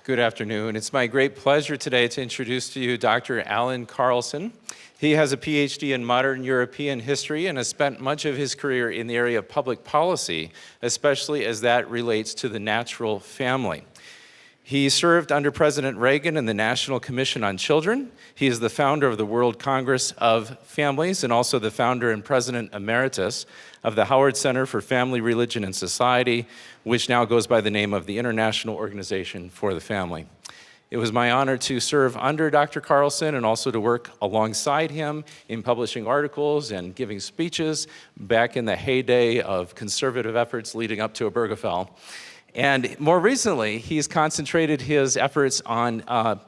Good afternoon. It's my great pleasure today to introduce to you Dr. Allan Carlson. He has a PhD in modern European history and has spent much of his career in the area of public policy, especially as that relates to the natural family. He served under President Reagan in the National Commission on Children. He is the founder of the World Congress of Families and also the founder and president emeritus of the Howard Center for Family, Religion, and Society, which now goes by the name of the International Organization for the Family. It was my honor to serve under Dr. Carlson and also to work alongside him in publishing articles and giving speeches back in the heyday of conservative efforts leading up to Obergefell. And more recently, he's concentrated his efforts on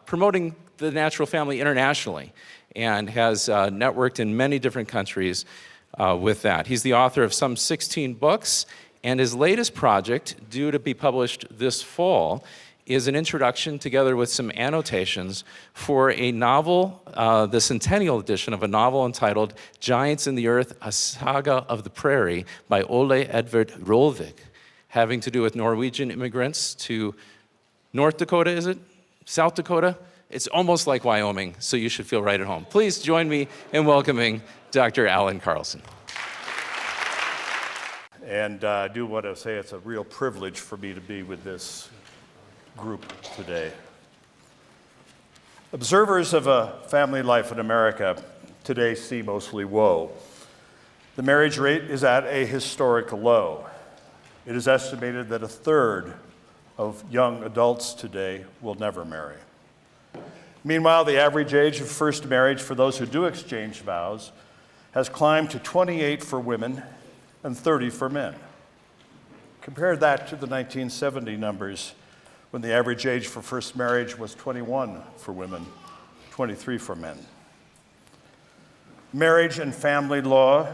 promoting the natural family internationally and has networked in many different countries with that. He's the author of some 16 books, and his latest project, due to be published this fall, is an introduction together with some annotations for a novel, the centennial edition of a novel entitled Giants in the Earth, A Saga of the Prairie by Ole Edvard Rolvik, having to do with Norwegian immigrants to North Dakota, is it? South Dakota? It's almost like Wyoming, so you should feel right at home. Please join me in welcoming Dr. Allan Carlson. And I do want to say it's a real privilege for me to be with this group today. Observers of a family life in America today see mostly woe. The marriage rate is at a historic low. It is estimated that a third of young adults today will never marry. Meanwhile, the average age of first marriage for those who do exchange vows has climbed to 28 for women and 30 for men. Compare that to the 1970 numbers, when the average age for first marriage was 21 for women, 23 for men. Marriage and family law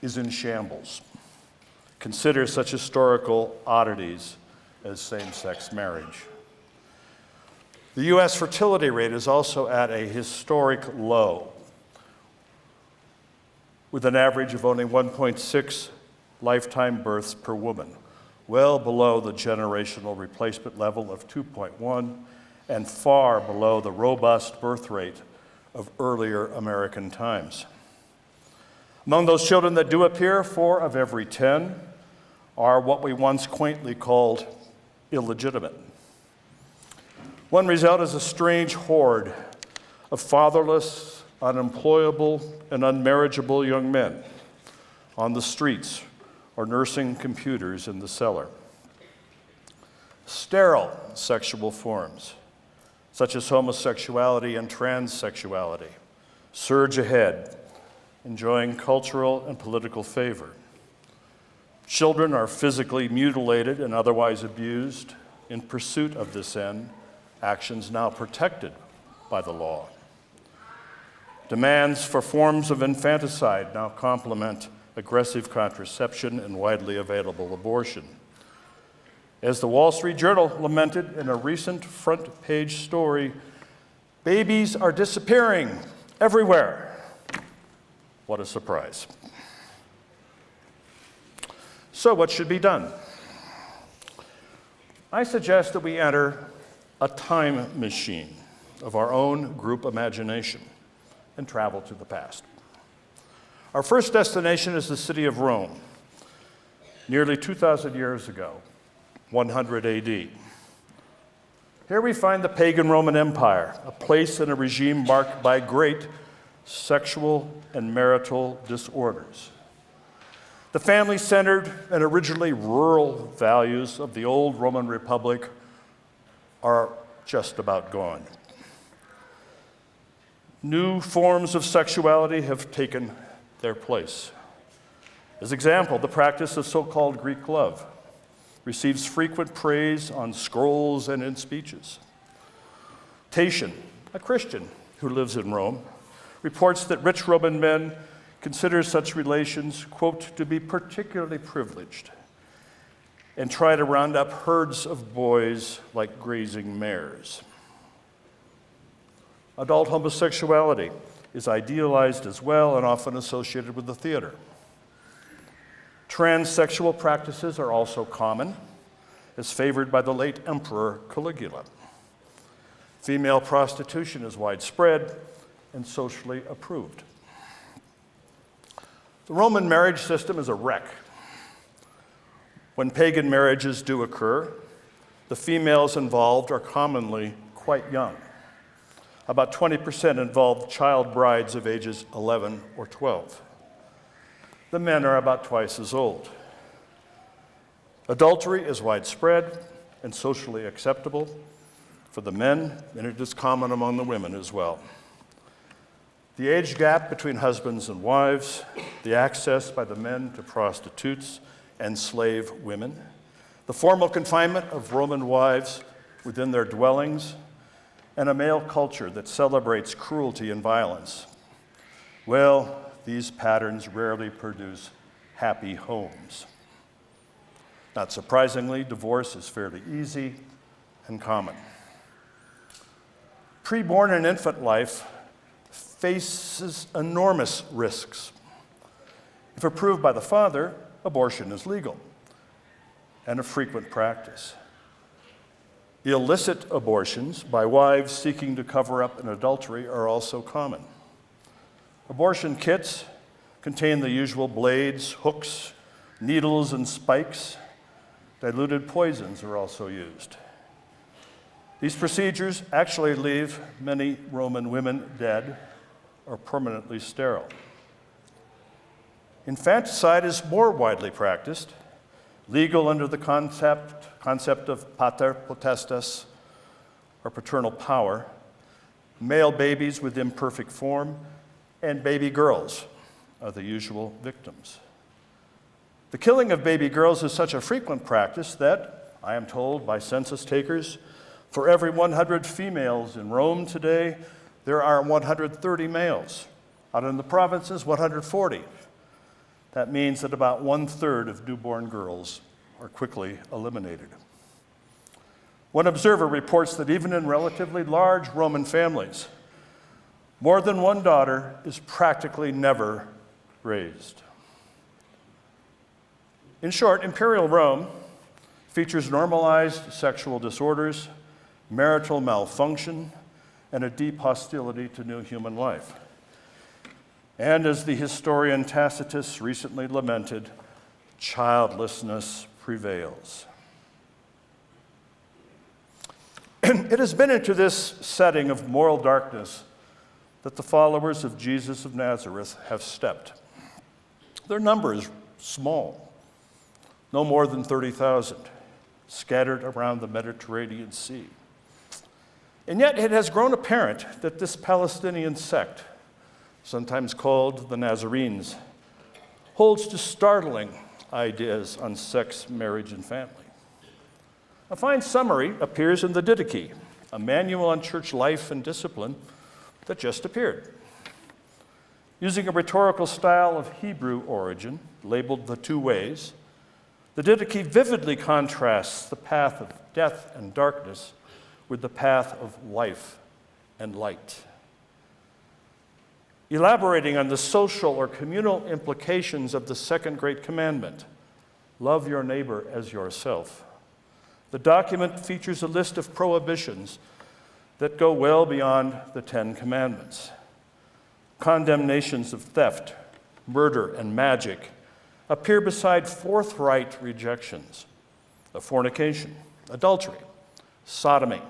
is in shambles. Consider such historical oddities as same-sex marriage. The U.S. fertility rate is also at a historic low, with an average of only 1.6 lifetime births per woman, well below the generational replacement level of 2.1 and far below the robust birth rate of earlier American times. Among those children that do appear, 4 of every 10 are what we once quaintly called illegitimate. One result is a strange horde of fatherless, unemployable, and unmarriageable young men on the streets or nursing computers in the cellar. Sterile sexual forms, such as homosexuality and transsexuality, surge ahead, enjoying cultural and political favor. Children are physically mutilated and otherwise abused in pursuit of this end, actions now protected by the law. Demands for forms of infanticide now complement aggressive contraception and widely available abortion. As the Wall Street Journal lamented in a recent front page story, babies are disappearing everywhere. What a surprise. So what should be done? I suggest that we enter a time machine of our own group imagination and travel to the past. Our first destination is the city of Rome, nearly 2,000 years ago, 100 AD. Here we find the Pagan Roman Empire, a place and a regime marked by great sexual and marital disorders. The family-centered and originally rural values of the old Roman Republic are just about gone. New forms of sexuality have taken their place. As example, the practice of so-called Greek love receives frequent praise on scrolls and in speeches. Tatian, a Christian who lives in Rome, reports that rich Roman men consider such relations, quote, to be particularly privileged, and try to round up herds of boys like grazing mares. Adult homosexuality is idealized as well and often associated with the theater. Transsexual practices are also common, as favored by the late Emperor Caligula. Female prostitution is widespread and socially approved. The Roman marriage system is a wreck. When pagan marriages do occur, the females involved are commonly quite young. About 20% involve child brides of ages 11 or 12. The men are about twice as old. Adultery is widespread and socially acceptable for the men, and it is common among the women as well. The age gap between husbands and wives, the access by the men to prostitutes and slave women, the formal confinement of Roman wives within their dwellings, and a male culture that celebrates cruelty and violence. Well, these patterns rarely produce happy homes. Not surprisingly, divorce is fairly easy and common. Preborn and infant life faces enormous risks. If approved by the father, abortion is legal and a frequent practice. Illicit abortions by wives seeking to cover up an adultery are also common. Abortion kits contain the usual blades, hooks, needles, and spikes. Diluted poisons are also used. These procedures actually leave many Roman women dead or permanently sterile. Infanticide is more widely practiced, legal under the concept of pater potestas, or paternal power, male babies with imperfect form, and baby girls are the usual victims. The killing of baby girls is such a frequent practice that, I am told by census takers, for every 100 females in Rome today, there are 130 males. Out in the provinces, 140. That means that about 1/3 of newborn girls are quickly eliminated. One observer reports that even in relatively large Roman families, more than one daughter is practically never raised. In short, Imperial Rome features normalized sexual disorders, marital malfunction, and a deep hostility to new human life. And as the historian Tacitus recently lamented, childlessness prevails. It has been into this setting of moral darkness that the followers of Jesus of Nazareth have stepped. Their number is small, no more than 30,000, scattered around the Mediterranean Sea. And yet it has grown apparent that this Palestinian sect, sometimes called the Nazarenes, holds to startling ideas on sex, marriage, and family. A fine summary appears in the Didache, a manual on church life and discipline that just appeared. Using a rhetorical style of Hebrew origin, labeled the two ways, the Didache vividly contrasts the path of death and darkness with the path of life and light. Elaborating on the social or communal implications of the second great commandment, love your neighbor as yourself, the document features a list of prohibitions that go well beyond the 10 Commandments. Condemnations of theft, murder, and magic appear beside forthright rejections of fornication, adultery, sodomy,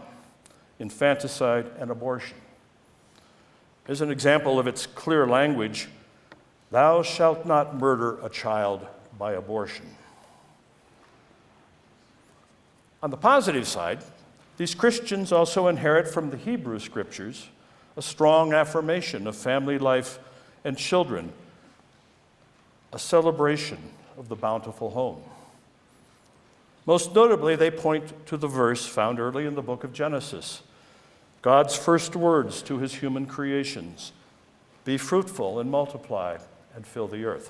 infanticide, and abortion. As an example of its clear language, thou shalt not murder a child by abortion. On the positive side, these Christians also inherit from the Hebrew scriptures a strong affirmation of family life and children, a celebration of the bountiful home. Most notably, they point to the verse found early in the book of Genesis, God's first words to his human creations, be fruitful and multiply and fill the earth.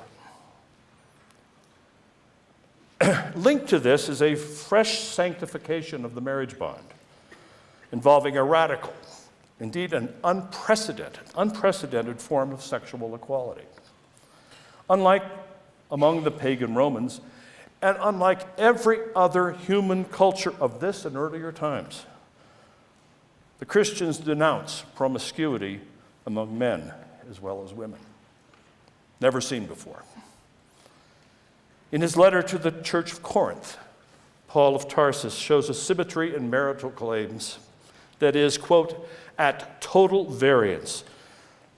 Linked to this is a fresh sanctification of the marriage bond, involving a radical, indeed an unprecedented form of sexual equality. Unlike among the pagan Romans, And unlike every other human culture of this and earlier times, the Christians denounce promiscuity among men as well as women. Never seen before. In his letter to the Church of Corinth, Paul of Tarsus shows a symmetry in marital claims that is, quote, at total variance,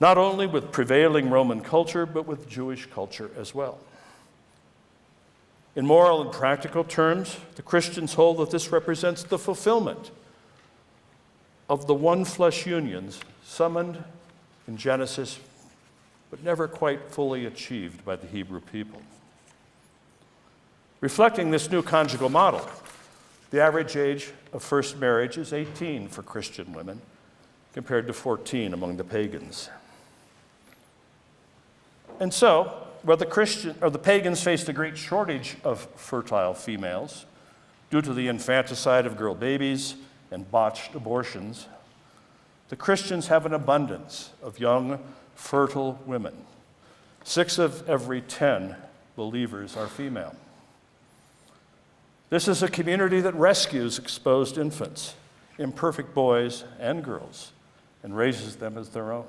not only with prevailing Roman culture, but with Jewish culture as well. In moral and practical terms, the Christians hold that this represents the fulfillment of the one flesh unions summoned in Genesis, but never quite fully achieved by the Hebrew people. Reflecting this new conjugal model, the average age of first marriage is 18 for Christian women, compared to 14 among the pagans. And so, where the pagans faced a great shortage of fertile females due to the infanticide of girl babies and botched abortions, the Christians have an abundance of young, fertile women. 6 of every 10 believers are female. This is a community that rescues exposed infants, imperfect boys and girls, and raises them as their own.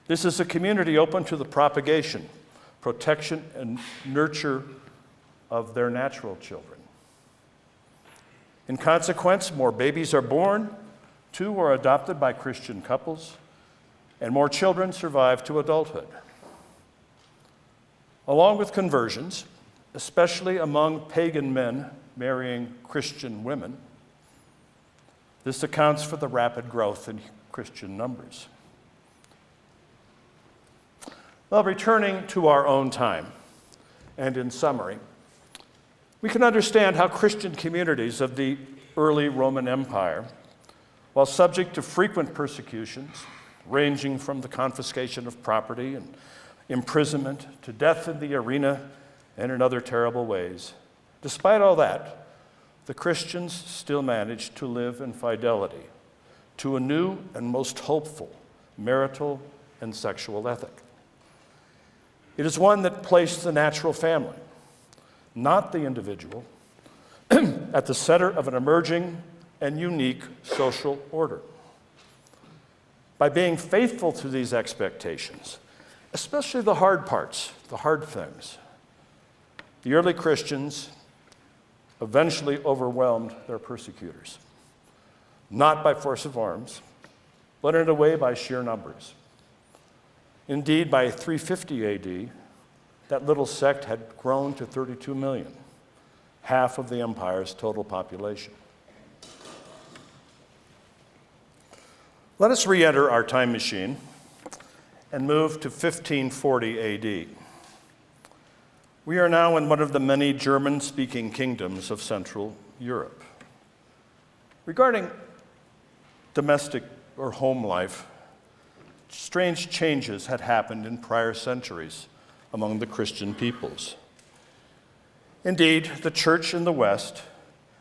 This is a community open to the propagation, protection, and nurture of their natural children. In consequence, more babies are born, 2 are adopted by Christian couples, and more children survive to adulthood. Along with conversions, especially among pagan men marrying Christian women, this accounts for the rapid growth in Christian numbers. Well, returning to our own time, and in summary, we can understand how Christian communities of the early Roman Empire, while subject to frequent persecutions, ranging from the confiscation of property and imprisonment to death in the arena and in other terrible ways, despite all that, the Christians still managed to live in fidelity to a new and most hopeful marital and sexual ethic. It is one that placed the natural family, not the individual, at the center of an emerging and unique social order. By being faithful to these expectations, especially the hard parts, the hard things, the early Christians eventually overwhelmed their persecutors, not by force of arms, but in a way by sheer numbers. Indeed, by 350 AD, that little sect had grown to 32 million, half of the empire's total population. Let us re-enter our time machine and move to 1540 AD. We are now in one of the many German-speaking kingdoms of Central Europe. Regarding domestic or home life, strange changes had happened in prior centuries among the Christian peoples. Indeed, the church in the West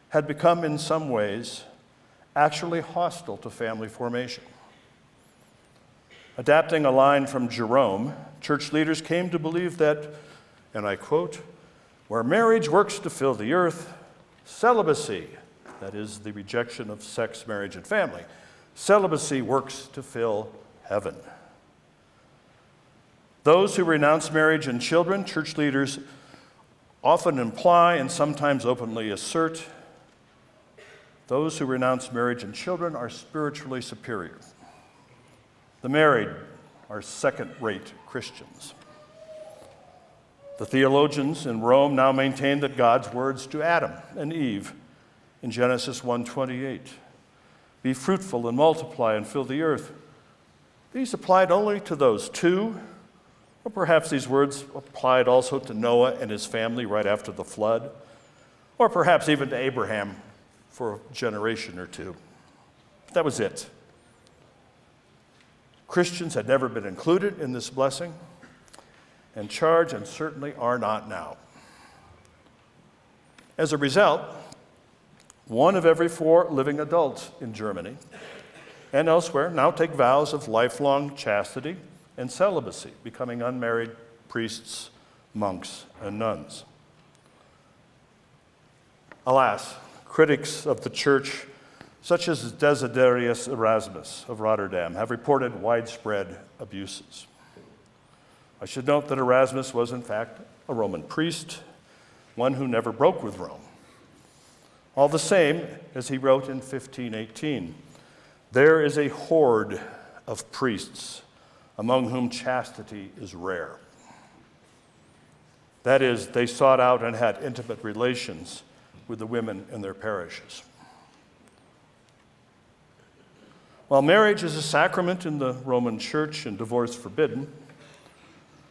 had become in some ways actually hostile to family formation. Adapting a line from Jerome, church leaders came to believe that, and I quote, where marriage works to fill the earth, celibacy, that is the rejection of sex, marriage, and family, celibacy works to fill heaven. Those who renounce marriage and children, church leaders often imply and sometimes openly assert, those who renounce marriage and children are spiritually superior. The married are second-rate Christians. The theologians in Rome now maintain that God's words to Adam and Eve in Genesis 1:28, be fruitful and multiply and fill the earth, these applied only to those 2, or perhaps these words applied also to Noah and his family right after the flood, or perhaps even to Abraham for a generation or 2. That was it. Christians had never been included in this blessing, and charge and certainly are not now. As a result, 1 of every 4 living adults in Germany and elsewhere now take vows of lifelong chastity and celibacy, becoming unmarried priests, monks, and nuns. Alas, critics of the church, such as Desiderius Erasmus of Rotterdam, have reported widespread abuses. I should note that Erasmus was, in fact, a Roman priest, one who never broke with Rome. All the same, as he wrote in 1518, there is a horde of priests among whom chastity is rare. That is, they sought out and had intimate relations with the women in their parishes. While marriage is a sacrament in the Roman Church and divorce forbidden,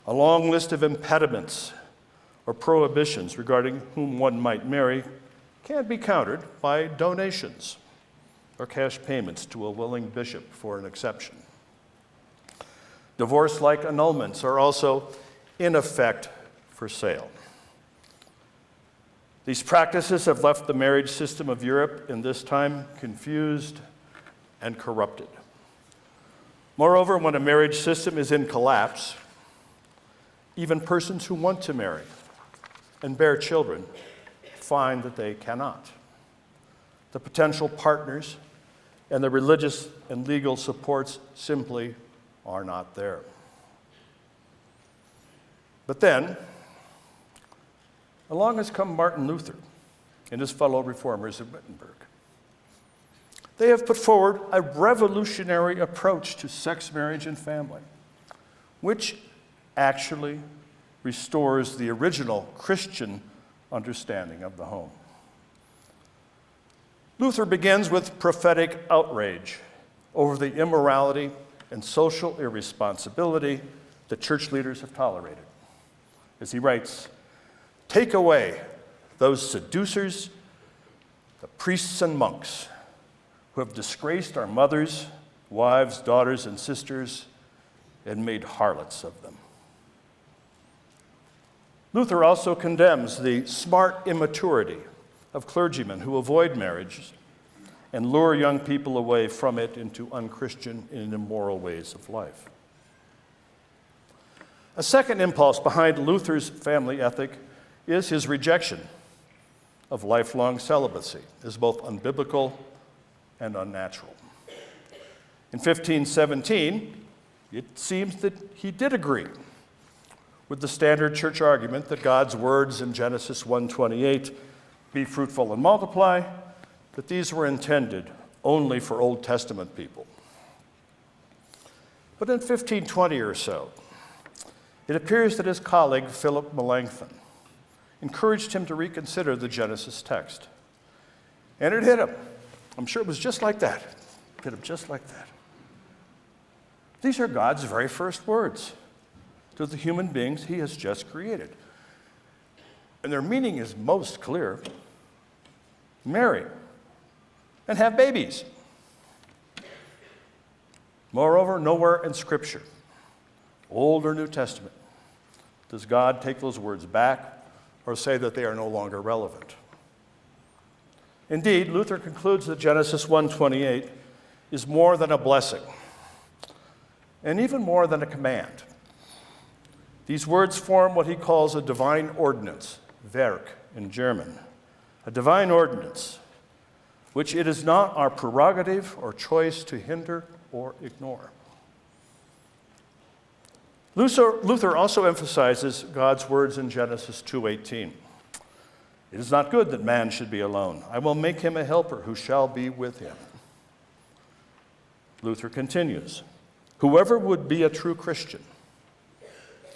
a long list of impediments or prohibitions regarding whom one might marry can be countered by donations or cash payments to a willing bishop for an exception. Divorce-like annulments are also in effect for sale. These practices have left the marriage system of Europe in this time confused and corrupted. Moreover, when a marriage system is in collapse, even persons who want to marry and bear children find that they cannot. The potential partners and the religious and legal supports simply are not there. But then, along has come Martin Luther and his fellow reformers of Wittenberg. They have put forward a revolutionary approach to sex, marriage, and family, which actually restores the original Christian understanding of the home. Luther begins with prophetic outrage over the immorality and social irresponsibility that church leaders have tolerated. As he writes, "Take away those seducers, the priests and monks, who have disgraced our mothers, wives, daughters, and sisters, and made harlots of them." Luther also condemns the smart immaturity of clergymen who avoid marriage and lure young people away from it into unchristian and immoral ways of life. A second impulse behind Luther's family ethic is his rejection of lifelong celibacy as both unbiblical and unnatural. In 1517, it seems that he did agree with the standard church argument that God's words in Genesis 1:28, "Be fruitful and multiply," that these were intended only for Old Testament people. But in 1520 or so, it appears that his colleague, Philip Melanchthon, encouraged him to reconsider the Genesis text. And it hit him. I'm sure it was just like that. It hit him just like that. These are God's very first words to the human beings he has just created. And their meaning is most clear. Marry and have babies. Moreover, nowhere in Scripture, Old or New Testament, does God take those words back or say that they are no longer relevant. Indeed, Luther concludes that Genesis 1:28 is more than a blessing, and even more than a command. These words form what he calls a divine ordinance, Werk in German, a divine ordinance, which it is not our prerogative or choice to hinder or ignore. Luther also emphasizes God's words in Genesis 2:18. "It is not good that man should be alone. I will make him a helper who shall be with him." Luther continues, "Whoever would be a true Christian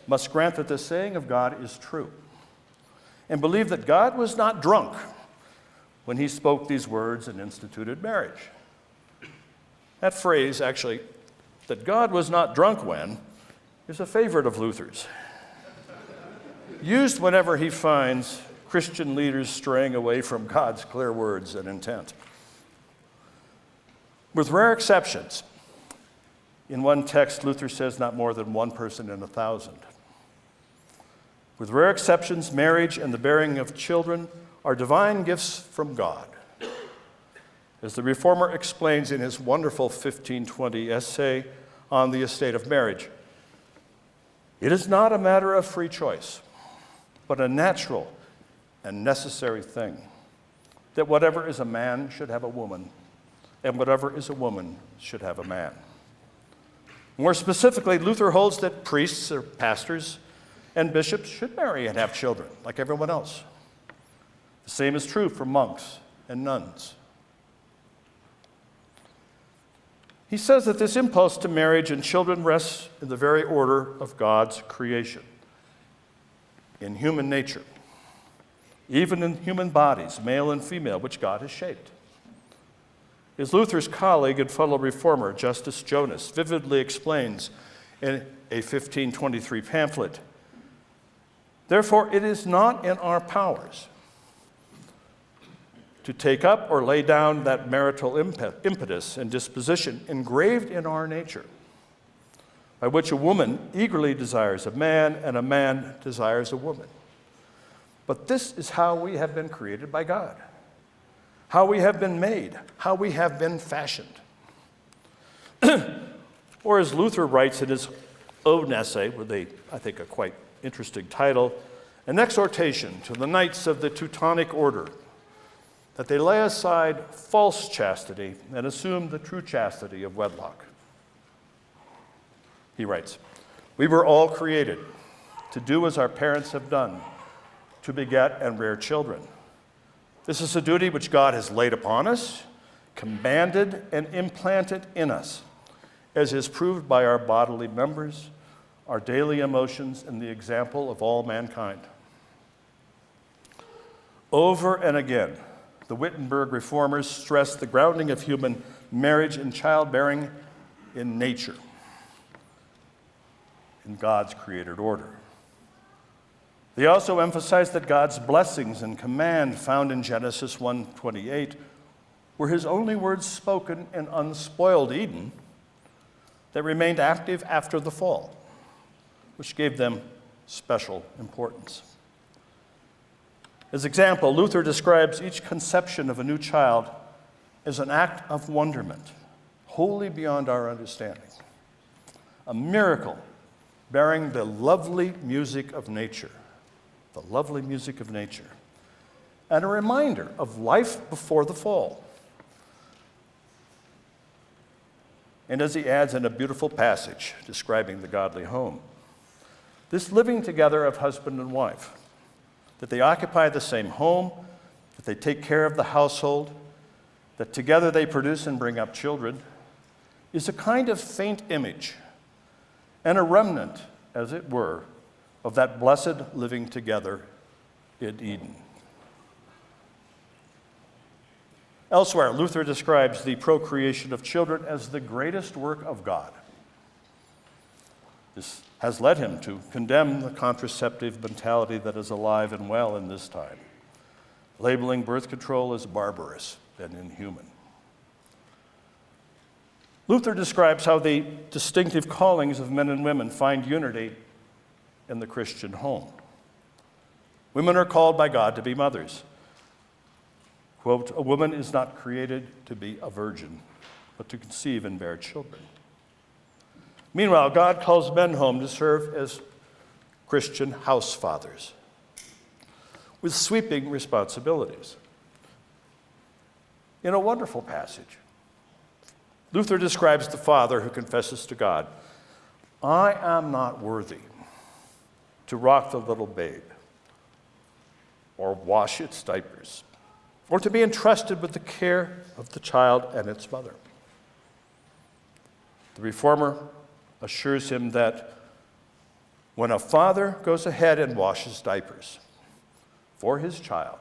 must grant that the saying of God is true and believe that God was not drunk when he spoke these words and instituted marriage." That phrase, actually, that God was not drunk when, is a favorite of Luther's, used whenever he finds Christian leaders straying away from God's clear words and intent. With rare exceptions, in one text, Luther says not more than 1 person in 1,000. With rare exceptions, marriage and the bearing of children are divine gifts from God. As the Reformer explains in his wonderful 1520 essay on the estate of marriage, it is not a matter of free choice, but a natural and necessary thing. that whatever is a man should have a woman, and whatever is a woman should have a man. More specifically, Luther holds that priests or pastors and bishops should marry and have children, like everyone else. The same is true for monks and nuns. He says that this impulse to marriage and children rests in the very order of God's creation, in human nature, even in human bodies, male and female, which God has shaped. As Luther's colleague and fellow reformer, Justus Jonas, vividly explains in a 1523 pamphlet, therefore it is not in our powers to take up or lay down that marital impetus and disposition engraved in our nature, by which a woman eagerly desires a man and a man desires a woman. But this is how we have been created by God, how we have been made, how we have been fashioned. Or as Luther writes in his own essay, with I think, a quite interesting title, an exhortation to the knights of the Teutonic Order, that they lay aside false chastity and assume the true chastity of wedlock. He writes, "We were all created to do as our parents have done, to beget and rear children. This is a duty which God has laid upon us, commanded and implanted in us, as is proved by our bodily members, our daily emotions, and the example of all mankind." Over and again, the Wittenberg reformers stressed the grounding of human marriage and childbearing in nature, in God's created order. They also emphasized that God's blessings and command found in Genesis 1:28 were his only words spoken in unspoiled Eden that remained active after the fall, which gave them special importance. As example, Luther describes each conception of a new child as an act of wonderment, wholly beyond our understanding, a miracle bearing the lovely music of nature, and a reminder of life before the fall. And as he adds in a beautiful passage describing the godly home, this living together of husband and wife, that they occupy the same home, that they take care of the household, that together they produce and bring up children, is a kind of faint image and a remnant, as it were, of that blessed living together in Eden. Elsewhere, Luther describes the procreation of children as the greatest work of God. This has led him to condemn the contraceptive mentality that is alive and well in this time, labeling birth control as barbarous and inhuman. Luther describes how the distinctive callings of men and women find unity in the Christian home. Women are called by God to be mothers. Quote, "A woman is not created to be a virgin, but to conceive and bear children." Meanwhile, God calls men home to serve as Christian house fathers with sweeping responsibilities. In a wonderful passage, Luther describes the father who confesses to God, "I am not worthy to rock the little babe or wash its diapers or to be entrusted with the care of the child and its mother." The reformer assures him that when a father goes ahead and washes diapers for his child,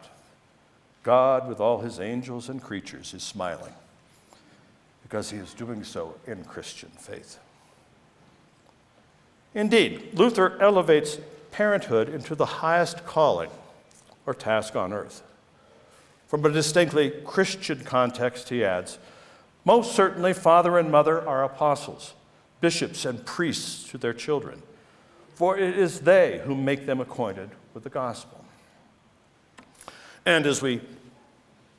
God, with all his angels and creatures, is smiling because he is doing so in Christian faith. Indeed, Luther elevates parenthood into the highest calling or task on earth. From a distinctly Christian context, he adds, "Most certainly father and mother are apostles, bishops and priests to their children, for it is they who make them acquainted with the gospel." And as we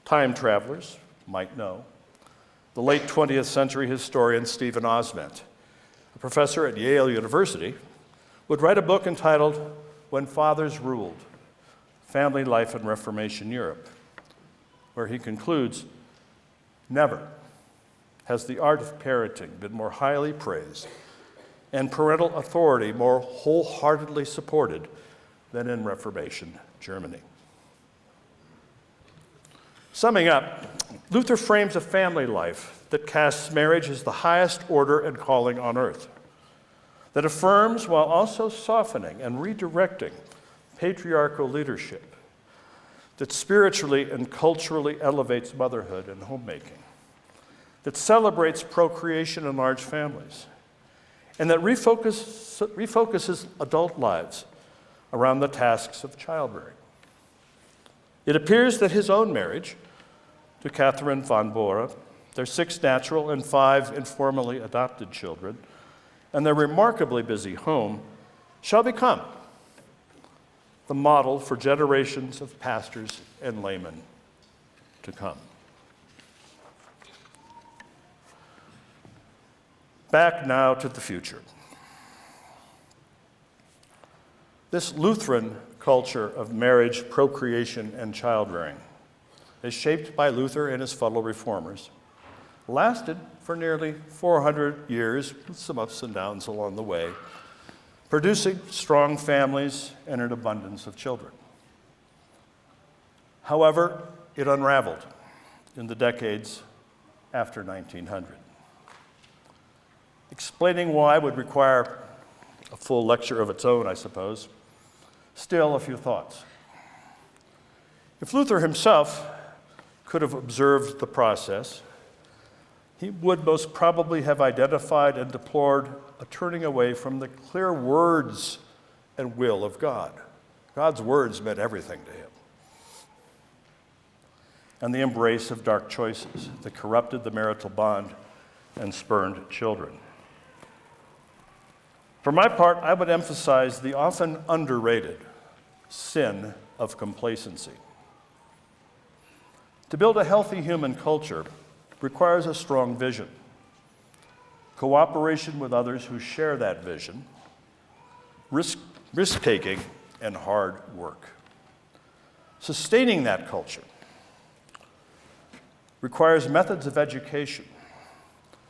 time travelers might know, the late 20th century historian Stephen Osment, a professor at Yale University, would write a book entitled "When Fathers Ruled: Family Life in Reformation Europe," where he concludes, "Never has the art of parenting been more highly praised and parental authority more wholeheartedly supported than in Reformation Germany." Summing up, Luther frames a family life that casts marriage as the highest order and calling on earth, that affirms while also softening and redirecting patriarchal leadership, that spiritually and culturally elevates motherhood and homemaking, that celebrates procreation in large families, and that refocuses adult lives around the tasks of childbearing. It appears that his own marriage to Catherine von Bora, their 6 natural and 5 informally adopted children, and their remarkably busy home shall become the model for generations of pastors and laymen to come. Back now to the future. This Lutheran culture of marriage, procreation, and childbearing, as shaped by Luther and his fellow reformers, lasted for nearly 400 years, with some ups and downs along the way, producing strong families and an abundance of children. However, it unraveled in the decades after 1900. Explaining why would require a full lecture of its own, I suppose. Still, a few thoughts. If Luther himself could have observed the process, he would most probably have identified and deplored a turning away from the clear words and will of God. God's words meant everything to him. And the embrace of dark choices that corrupted the marital bond and spurned children. For my part, I would emphasize the often underrated sin of complacency. To build a healthy human culture requires a strong vision, cooperation with others who share that vision, risk-taking, and hard work. Sustaining that culture requires methods of education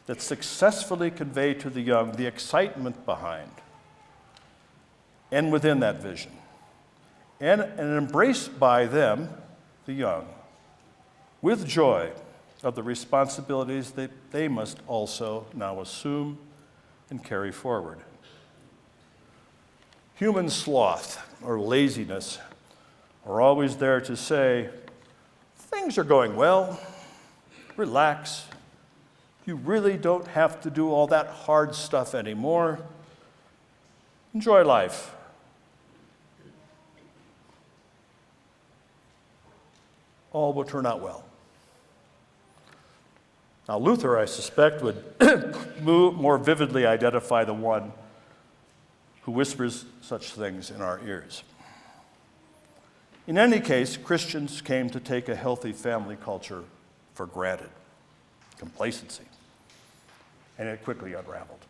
that successfully convey to the young the excitement behind and within that vision, and an embrace by them, the young, with joy of the responsibilities that they must also now assume and carry forward. Human sloth or laziness are always there to say, things are going well, relax. You really don't have to do all that hard stuff anymore. Enjoy life. All will turn out well. Now, Luther, I suspect, would more vividly identify the one who whispers such things in our ears. In any case, Christians came to take a healthy family culture for granted, complacency, and it quickly unraveled.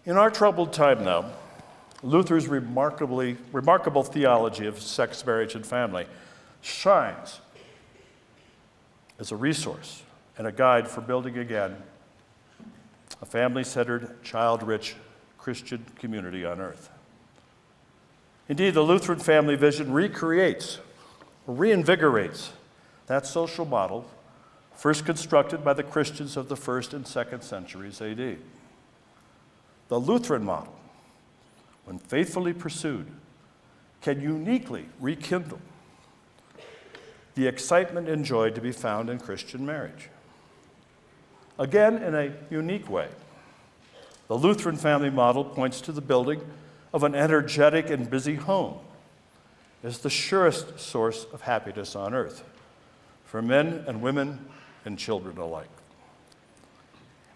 In our troubled time now, Luther's remarkable theology of sex, marriage, and family shines as a resource and a guide for building again a family-centered, child-rich Christian community on earth. Indeed, the Lutheran family vision recreates, reinvigorates that social model first constructed by the Christians of the 1st and 2nd centuries AD. The Lutheran model, when faithfully pursued, can uniquely rekindle the excitement and joy to be found in Christian marriage. Again, in a unique way, the Lutheran family model points to the building of an energetic and busy home as the surest source of happiness on earth for men and women and children alike.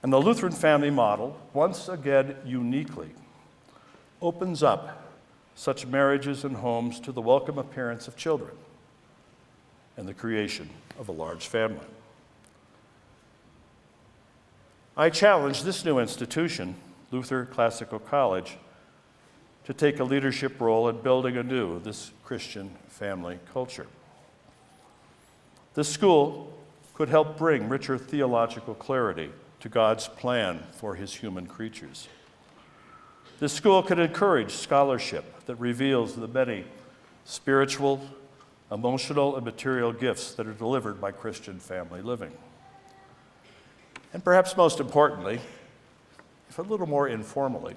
And the Lutheran family model, once again uniquely, opens up such marriages and homes to the welcome appearance of children and the creation of a large family. I challenge this new institution, Luther Classical College, to take a leadership role in building anew this Christian family culture. This school could help bring richer theological clarity to God's plan for his human creatures. This school could encourage scholarship that reveals the many spiritual, emotional, and material gifts that are delivered by Christian family living. And perhaps most importantly, if a little more informally,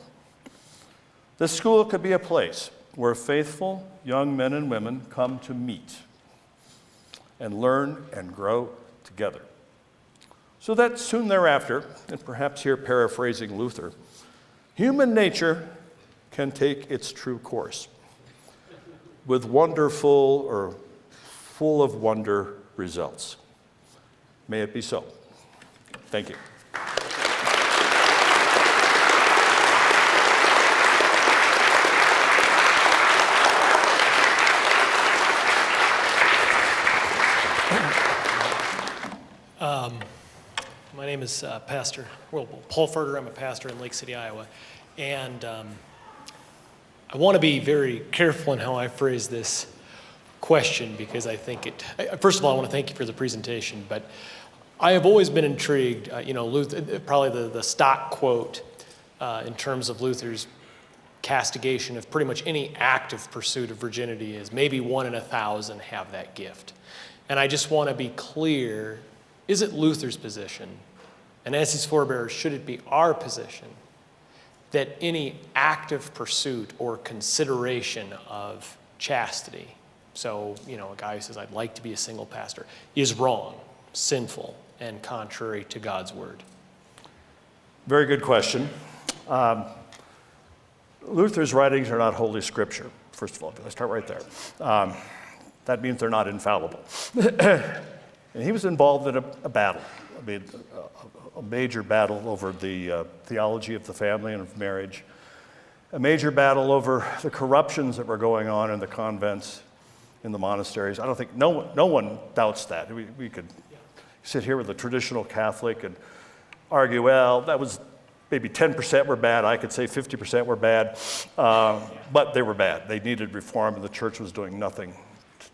this school could be a place where faithful young men and women come to meet and learn and grow together. So that soon thereafter, and perhaps here paraphrasing Luther, human nature can take its true course with wonderful or full of wonder results. May it be so. Thank you. My name is Pastor Paul Furter. I'm a pastor in Lake City, Iowa. And I want to be very careful in how I phrase this question because I think first of all, I want to thank you for the presentation, but I have always been intrigued, Luther, probably the stock quote in terms of Luther's castigation of pretty much any active pursuit of virginity is maybe 1 in 1,000 have that gift. And I just want to be clear, is it Luther's position, and as his forebearers, should it be our position, that any active pursuit or consideration of chastity, so, a guy who says, I'd like to be a single pastor, is wrong, sinful, and contrary to God's word? Very good question. Luther's writings are not Holy Scripture, first of all. Let's start right there. That means they're not infallible. And he was involved in a battle, a major battle over the theology of the family and of marriage, a major battle over the corruptions that were going on in the convents, in the monasteries. I don't think, no one doubts that. We could sit here with a traditional Catholic and argue, well, that was maybe 10% were bad. I could say 50% were bad, but they were bad. They needed reform, and the church was doing nothing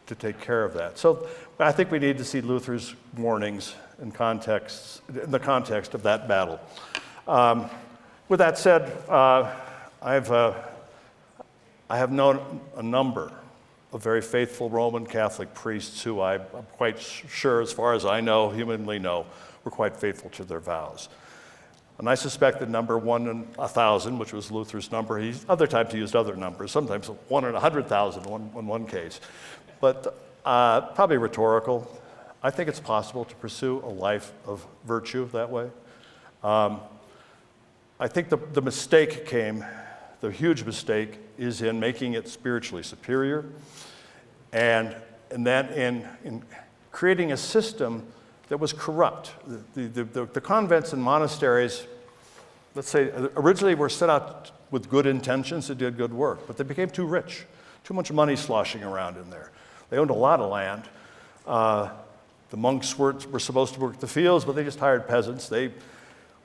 to take care of that. So I think we need to see Luther's warnings in the context of that battle. With that said, I have known a number of very faithful Roman Catholic priests who I'm quite sure, as far as I know, humanly know, were quite faithful to their vows. And I suspect the number 1 in 1,000, which was Luther's number, other times he used other numbers, sometimes 1 in 100,000 in one case. But probably rhetorical. I think it's possible to pursue a life of virtue that way. I think the mistake the huge mistake is in making it spiritually superior, and then in creating a system that was corrupt. The convents and monasteries, let's say, originally were set out with good intentions and did good work, but they became too rich, too much money sloshing around in there. They owned a lot of land. The monks were supposed to work the fields, but they just hired peasants. They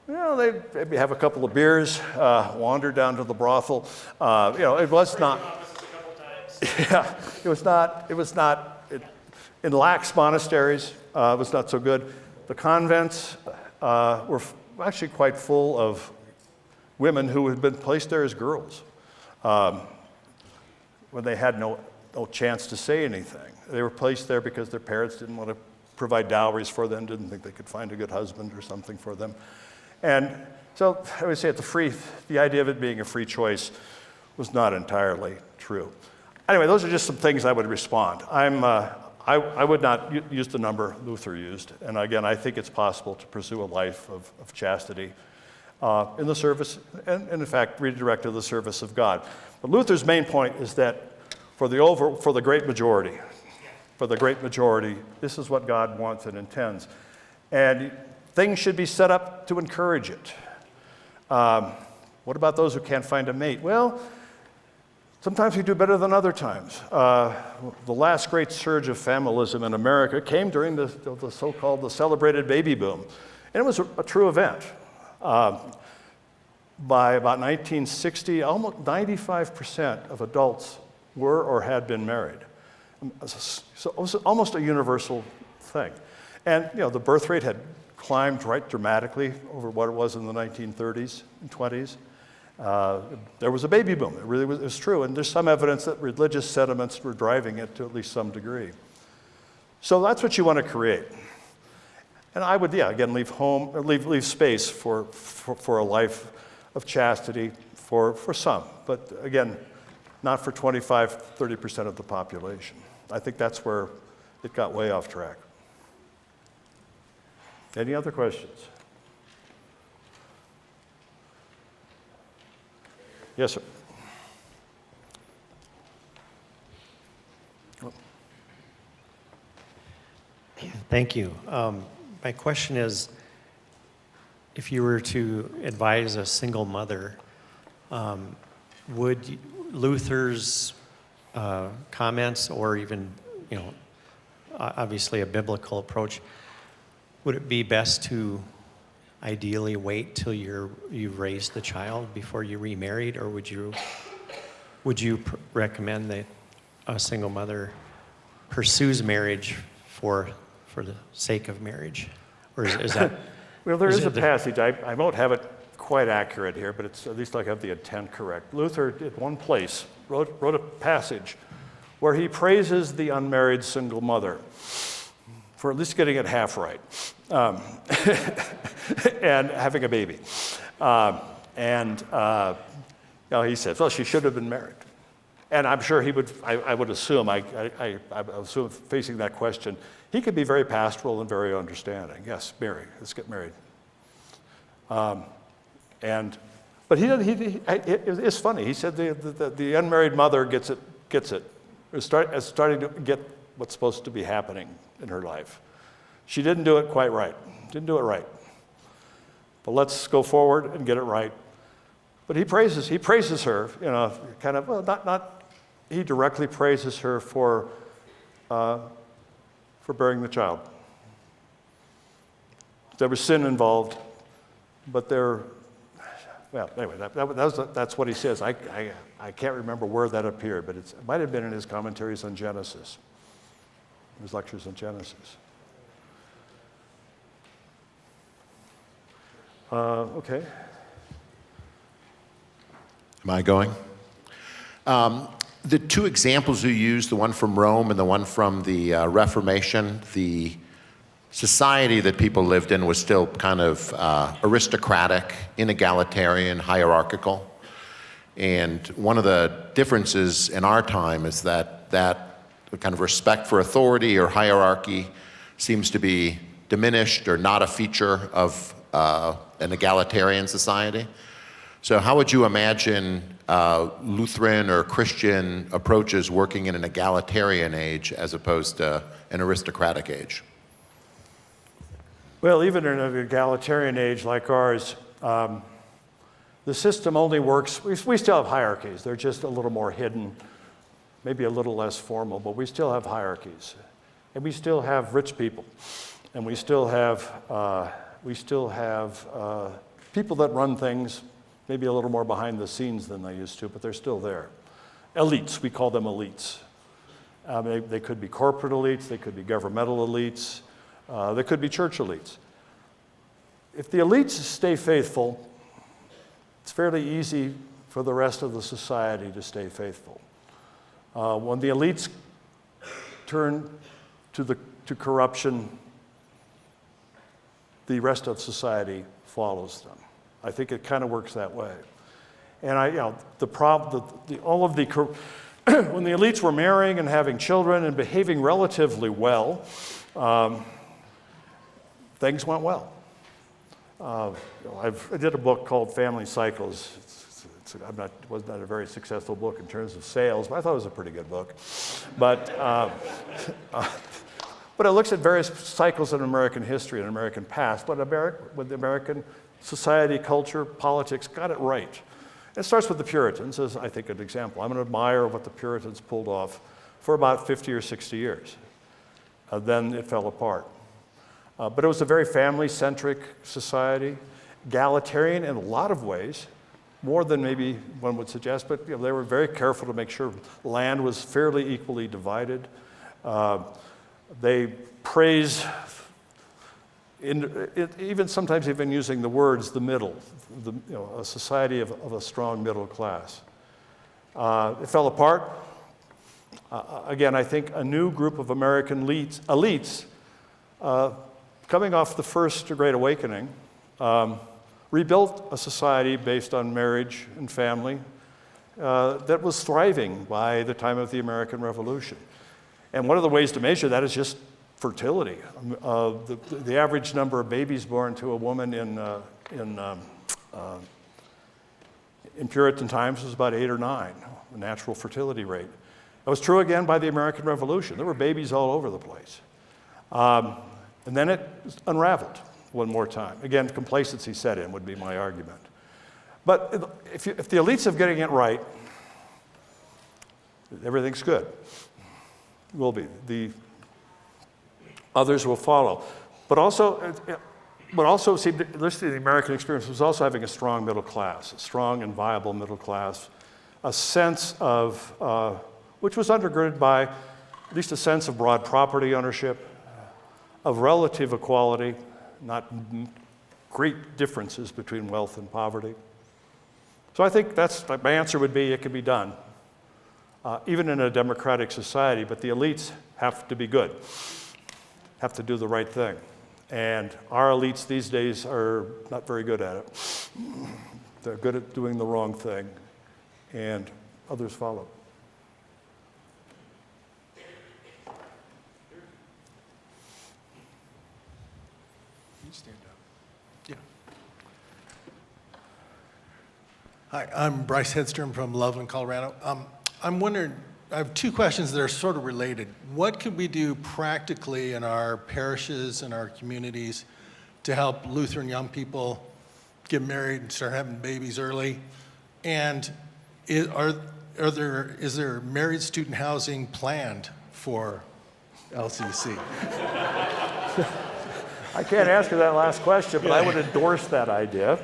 maybe have a couple of beers, wander down to the brothel. It was not. Yeah, it was not. In lax monasteries, it was not so good. The convents were actually quite full of women who had been placed there as girls when they had no chance to say anything. They were placed there because their parents didn't want to provide dowries for them, didn't think they could find a good husband or something for them. And so I would say the idea of it being a free choice was not entirely true. Anyway, those are just some things I would respond. I would not use the number Luther used. And again, I think it's possible to pursue a life of chastity in the service, and in fact, redirect to the service of God. But Luther's main point is that for the great majority, this is what God wants and intends. And things should be set up to encourage it. What about those who can't find a mate? Well, sometimes we do better than other times. The last great surge of familism in America came during the so-called celebrated baby boom. And it was a true event. By about 1960, almost 95% of adults were or had been married. So it was almost a universal thing. And the birth rate had climbed right dramatically over what it was in the 1930s and 20s. There was a baby boom. It really was true. And there's some evidence that religious sentiments were driving it to at least some degree. So that's what you want to create. And I would, again, leave space for a life of chastity for some. But again, not for 25, 30% of the population. I think that's where it got way off track. Any other questions? Yes, sir. Thank you. My question is, if you were to advise a single mother, would Luther's comments, or even, obviously a biblical approach, would it be best to ideally wait till you've raised the child before you remarried, or would you recommend that a single mother pursues marriage for the sake of marriage? Or is that... Well, there is a passage. I won't have it quite accurate here, but it's at least I have the intent correct. Luther, at one place, wrote a passage where he praises the unmarried single mother for at least getting it half right and having a baby. He says, well, she should have been married. And I'm sure he would, I would assume, I assume facing that question, he could be very pastoral and very understanding. Yes, marry, let's get married. But it's funny. He said the unmarried mother gets it. Is starting to get what's supposed to be happening in her life. She didn't do it quite right. Didn't do it right. But let's go forward and get it right. But he praises her, kind of, well, not he directly praises her for bearing the child. There was sin involved, but anyway, that's what he says. I can't remember where that appeared, but it might have been in his commentaries on Genesis, his lectures on Genesis. Okay. Am I going? The two examples you used, the one from Rome and the one from the Reformation, the society that people lived in was still kind of aristocratic, inegalitarian, hierarchical. And one of the differences in our time is that kind of respect for authority or hierarchy seems to be diminished or not a feature of an egalitarian society. So how would you imagine Lutheran or Christian approaches working in an egalitarian age as opposed to an aristocratic age? Well, even in an egalitarian age like ours, the system only works, we still have hierarchies. They're just a little more hidden, maybe a little less formal, but we still have hierarchies. And we still have rich people. And we still have people that run things maybe a little more behind the scenes than they used to, but they're still there. Elites, we call them elites. They could be corporate elites, they could be governmental elites, they could be church elites. If the elites stay faithful, it's fairly easy for the rest of the society to stay faithful. When the elites turn to corruption, the rest of society follows them. I think it kind of works that way. And when the elites were marrying and having children and behaving relatively well, things went well. I did a book called Family Cycles. It was not a very successful book in terms of sales, but I thought it was a pretty good book. But it looks at various cycles in American history and American past, but with the American society, culture, politics got it right. It starts with the Puritans as, I think, an example. I'm an admirer of what the Puritans pulled off for about 50 or 60 years. Then it fell apart. But it was a very family-centric society, egalitarian in a lot of ways, more than maybe one would suggest, but they were very careful to make sure land was fairly equally divided. They praise, even sometimes even using the words, the middle, a society of a strong middle class. It fell apart. Again, I think a new group of American elites coming off the First Great Awakening, rebuilt a society based on marriage and family that was thriving by the time of the American Revolution. And one of the ways to measure that is just fertility. The average number of babies born to a woman in Puritan times was about 8 or 9, the natural fertility rate. That was true again by the American Revolution. There were babies all over the place. And then it unraveled one more time. Again, complacency set in would be my argument. But if the elites are getting it right, everything's good. Will be. The others will follow. But also, see, listening to the American experience was also having a strong middle class, a strong and viable middle class, a sense of, which was undergirded by at least a sense of broad property ownership, of relative equality, not great differences between wealth and poverty. So I think my answer would be it can be done, even in a democratic society, but the elites have to be good, have to do the right thing. And our elites these days are not very good at it. They're good at doing the wrong thing, and others follow. Stand up. Yeah. Hi, I'm Bryce Hedstrom from Loveland, Colorado. I'm wondering, I have 2 questions that are sort of related. What could we do practically in our parishes and our communities to help Lutheran young people get married and start having babies early? And is there married student housing planned for LCC? I can't answer that last question, but I would endorse that idea.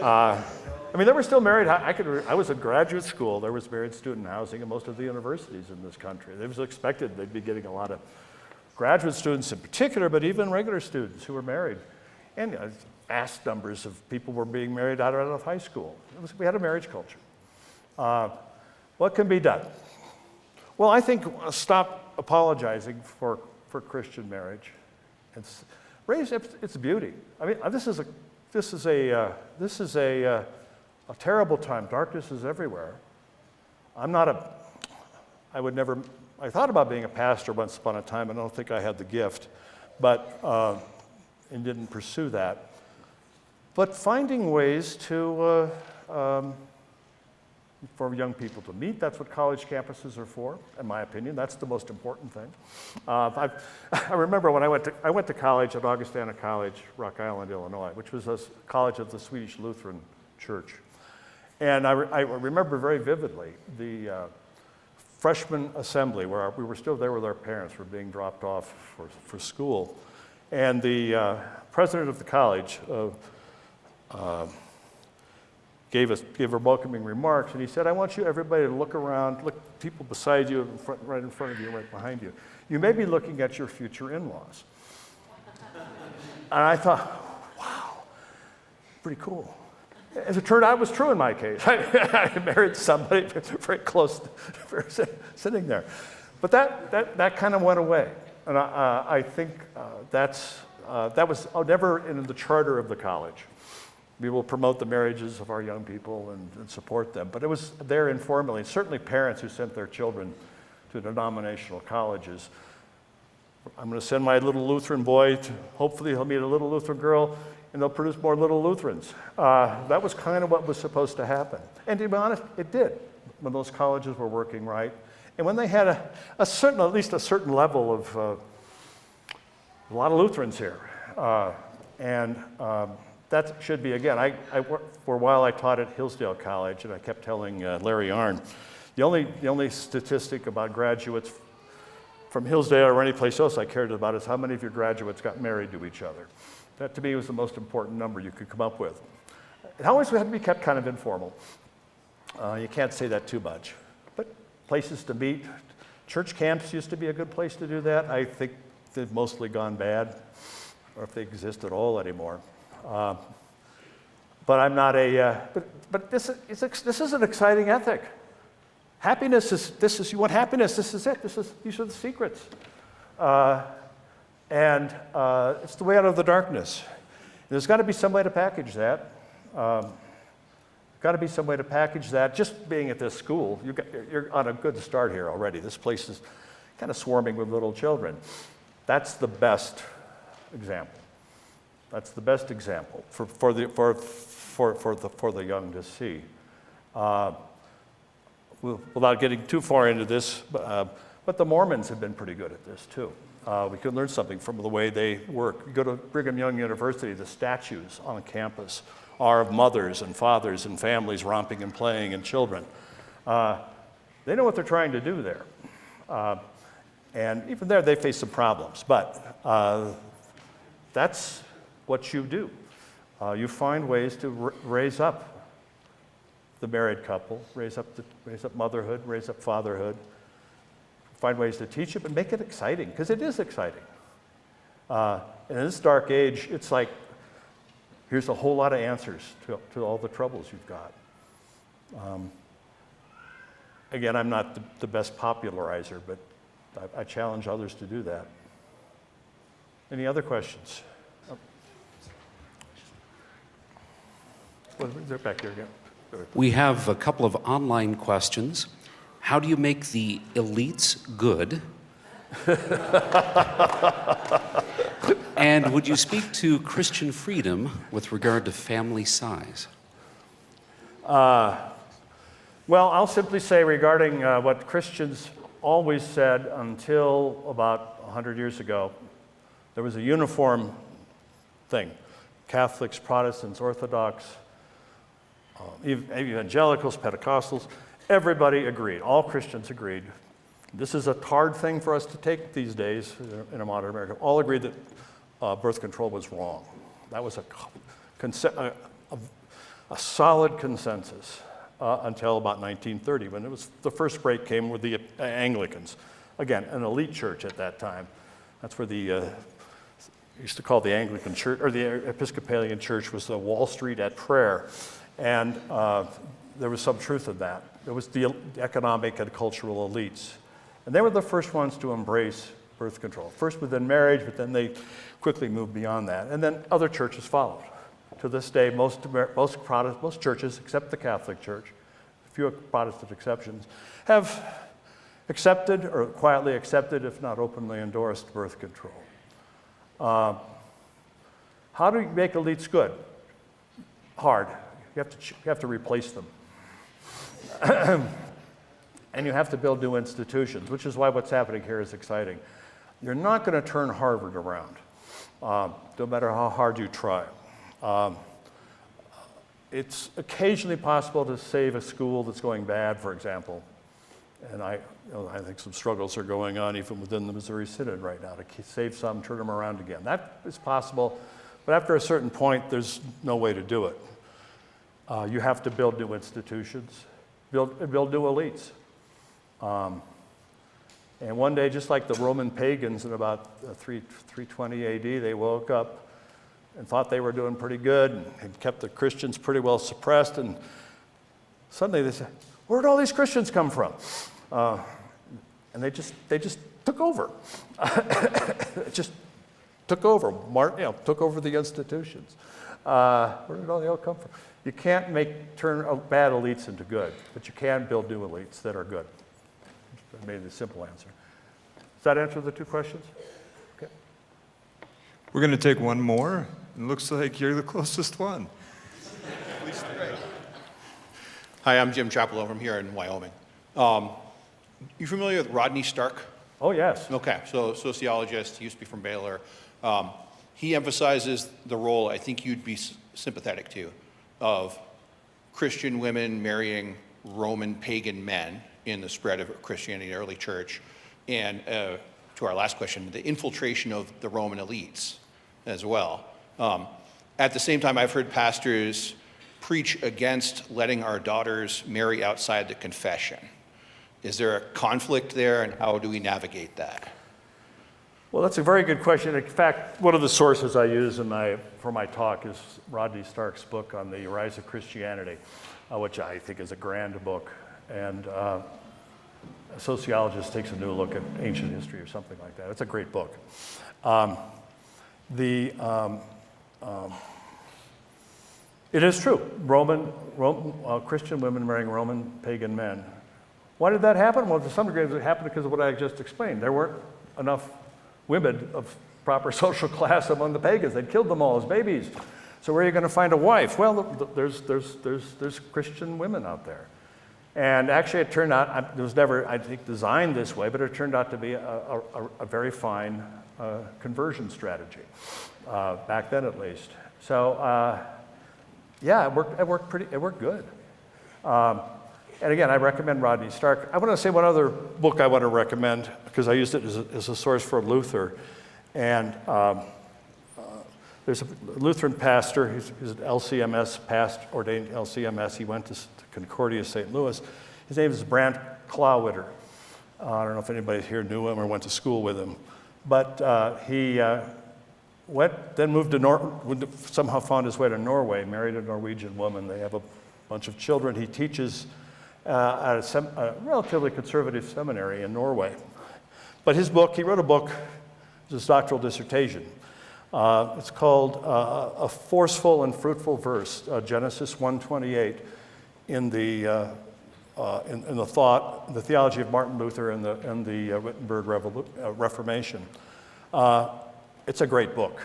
I mean, they were still married. I was in graduate school. There was married student housing in most of the universities in this country. It was expected they'd be getting a lot of graduate students in particular, but even regular students who were married. And vast numbers of people were being married out of high school. We had a marriage culture. What can be done? Well, I think stop apologizing for Christian marriage. Raise its beauty. I mean, this is a terrible time. Darkness is everywhere. I thought about being a pastor once upon a time. I don't think I had the gift, and didn't pursue that. But finding ways for young people to meet. That's what college campuses are for, in my opinion. That's the most important thing. I remember when I went to college at Augustana College, Rock Island, Illinois, which was a college of the Swedish Lutheran Church. And I remember very vividly the freshman assembly where we were still there with our parents. We're being dropped off for school. And the president of the college gave her welcoming remarks, and he said, I want everybody to look around, look people beside you, right in front of you, right behind you. You may be looking at your future in-laws. And I thought, wow, pretty cool. As it turned out, it was true in my case. I married somebody very close to sitting there. But that kind of went away. And I think that was never in the charter of the college. We will promote the marriages of our young people and support them. But it was there informally. Certainly parents who sent their children to denominational colleges. I'm going to send my little Lutheran boy hopefully he'll meet a little Lutheran girl, and they'll produce more little Lutherans. That was kind of what was supposed to happen. And to be honest, it did, when those colleges were working right. And when they had at least a certain level of a lot of Lutherans here. That should be, again, for a while I taught at Hillsdale College, and I kept telling Larry Arnn, the only statistic about graduates from Hillsdale or any place else I cared about is how many of your graduates got married to each other. That to me was the most important number you could come up with. It always had to be kept kind of informal. You can't say that too much. But places to meet, church camps used to be a good place to do that. I think they've mostly gone bad, or if they exist at all anymore. But I'm not but this is an exciting ethic. Happiness is, you want happiness, this is it. These are the secrets. And it's the way out of the darkness. There's got to be some way to package that. Got to be some way to package that. Just being at this school, you're on a good start here already. This place is kind of swarming with little children. That's the best example. That's the best example for the young to see. Without getting too far into this, but the Mormons have been pretty good at this too. We can learn something from the way they work. You go to Brigham Young University, the statues on campus are of mothers and fathers and families romping and playing and children. They know what they're trying to do there. And even there, they face some problems. But that's what you do. You find ways to raise up the married couple, raise up motherhood, raise up fatherhood. Find ways to teach it, but make it exciting, because it is exciting. And in this dark age, it's like, here's a whole lot of answers to all the troubles you've got. Again, I'm not the best popularizer, but I challenge others to do that. Any other questions? They're back here again. We have a couple of online questions. How do you make the elites good? And would you speak to Christian freedom with regard to family size? Well, I'll simply say regarding what Christians always said until about 100 years ago, there was a uniform thing. Catholics, Protestants, Orthodox, evangelicals, Pentecostals, everybody agreed. All Christians agreed. This is a hard thing for us to take these days in a modern America. All agreed that birth control was wrong. That was a solid consensus until about 1930, when it was the first break came with the Anglicans. Again, an elite church at that time. That's where the used to call the Anglican Church, or the Episcopalian Church, was the Wall Street at prayer. And there was some truth in that. It was the economic and cultural elites. And they were the first ones to embrace birth control. First within marriage, but then they quickly moved beyond that. And then other churches followed. To this day, most churches, except the Catholic Church, a few Protestant exceptions, have accepted or quietly accepted, if not openly endorsed, birth control. How do you make elites good? Hard. You have to replace them. And you have to build new institutions, which is why what's happening here is exciting. You're not going to turn Harvard around, no matter how hard you try. It's occasionally possible to save a school that's going bad, for example. And I think some struggles are going on even within the Missouri Synod right now to save some, turn them around again. That is possible, but after a certain point, there's no way to do it. You have to build new institutions, build new elites. And one day, just like the Roman pagans in about 320 AD, they woke up and thought they were doing pretty good and kept the Christians pretty well suppressed. And suddenly they said, where did all these Christians come from? And they just took over. Just took over. Took over the institutions. Where did all they all come from? You can't turn bad elites into good, but you can build new elites that are good. I made the simple answer. Does that answer the two questions? Okay. We're going to take one more. It looks like you're the closest one. Hi, I'm Jim Chapello from here in Wyoming. You familiar with Rodney Stark? Oh, yes. Okay, so sociologist, he used to be from Baylor. He emphasizes the role, I think you'd be sympathetic to, of Christian women marrying Roman pagan men in the spread of Christianity in the early church. And to our last question, the infiltration of the Roman elites as well. At the same time, I've heard pastors preach against letting our daughters marry outside the confession. Is there a conflict there, and how do we navigate that? Well, that's a very good question. In fact, one of the sources I use for my talk is Rodney Stark's book on the rise of Christianity, which I think is a grand book. And a sociologist takes a new look at ancient history or something like that. It's a great book. It is true. Christian women marrying Roman pagan men. Why did that happen? Well, to some degree, it happened because of what I just explained. There weren't enough women of proper social class among the pagans. They'd killed them all as babies. So where are you going to find a wife? Well, there's Christian women out there. And actually, it turned out, it was never, I think, designed this way, but it turned out to be a very fine conversion strategy, back then at least. So, yeah, it worked good. And again, I recommend Rodney Stark. I want to say one other book I want to recommend, because I used it as a source for Luther. And there's a Lutheran pastor, he's an LCMS, ordained LCMS. He went to Concordia, St. Louis. His name is Brant Clawwitter. I don't know if anybody here knew him or went to school with him. But he then moved to somehow found his way to Norway, married a Norwegian woman. They have a bunch of children. He teaches at a relatively conservative seminary in Norway. But he wrote a book, his doctoral dissertation. It's called A Forceful and Fruitful Verse, Genesis 1:28, in the theology of Martin Luther and the Wittenberg Reformation. It's a great book.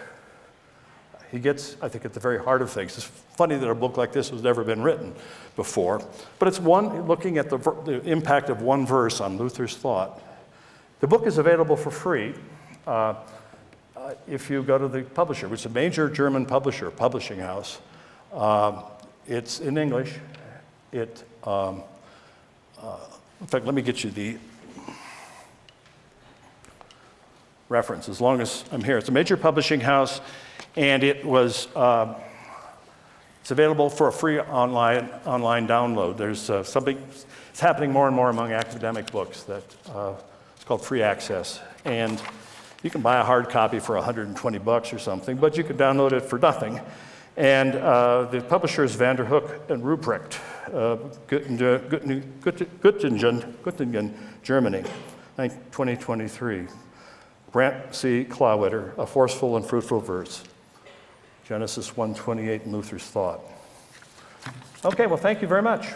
He gets, I think, at the very heart of things. It's funny that a book like this has never been written before, but it's looking at the impact of one verse on Luther's thought. The book is available for free if you go to the publisher, which is a major German publishing house. It's in English. In fact, let me get you the reference as long as I'm here. It's a major publishing house, and it's available for a free online download. There's something, it's happening more and more among academic books that it's called free access. And you can buy a hard copy for $120 or something, but you can download it for nothing. And the publisher is Vanderhoek and Ruprecht, Göttingen, Germany, 2023. Brant C. Clawwitter, A Forceful and Fruitful Verse, Genesis 1:28 in Luther's thought. Okay, well, thank you very much.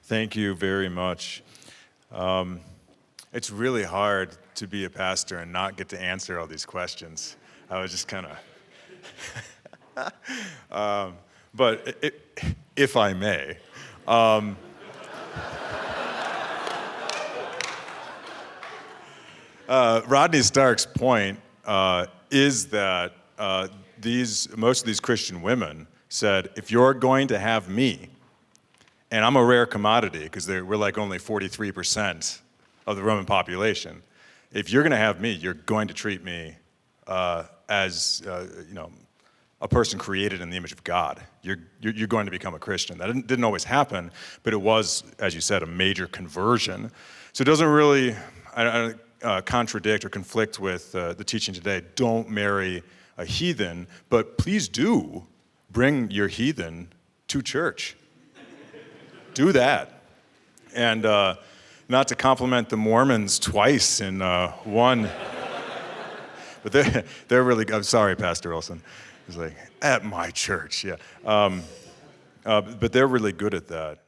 Thank you very much. It's really hard to be a pastor and not get to answer all these questions. I was just kind of, but if I may, Rodney Stark's point is that most of these Christian women said, if you're going to have me, and I'm a rare commodity because we're like only 43% of the Roman population. If you're going to have me, you're going to treat me as a person created in the image of God. You're going to become a Christian. That didn't always happen, but it was, as you said, a major conversion. So it doesn't really contradict or conflict with the teaching today. Don't marry a heathen, but please do bring your heathen to church. Do that. And not to compliment the Mormons twice in one, but they're really, I'm sorry, Pastor Olson. He's like, at my church, yeah. But they're really good at that.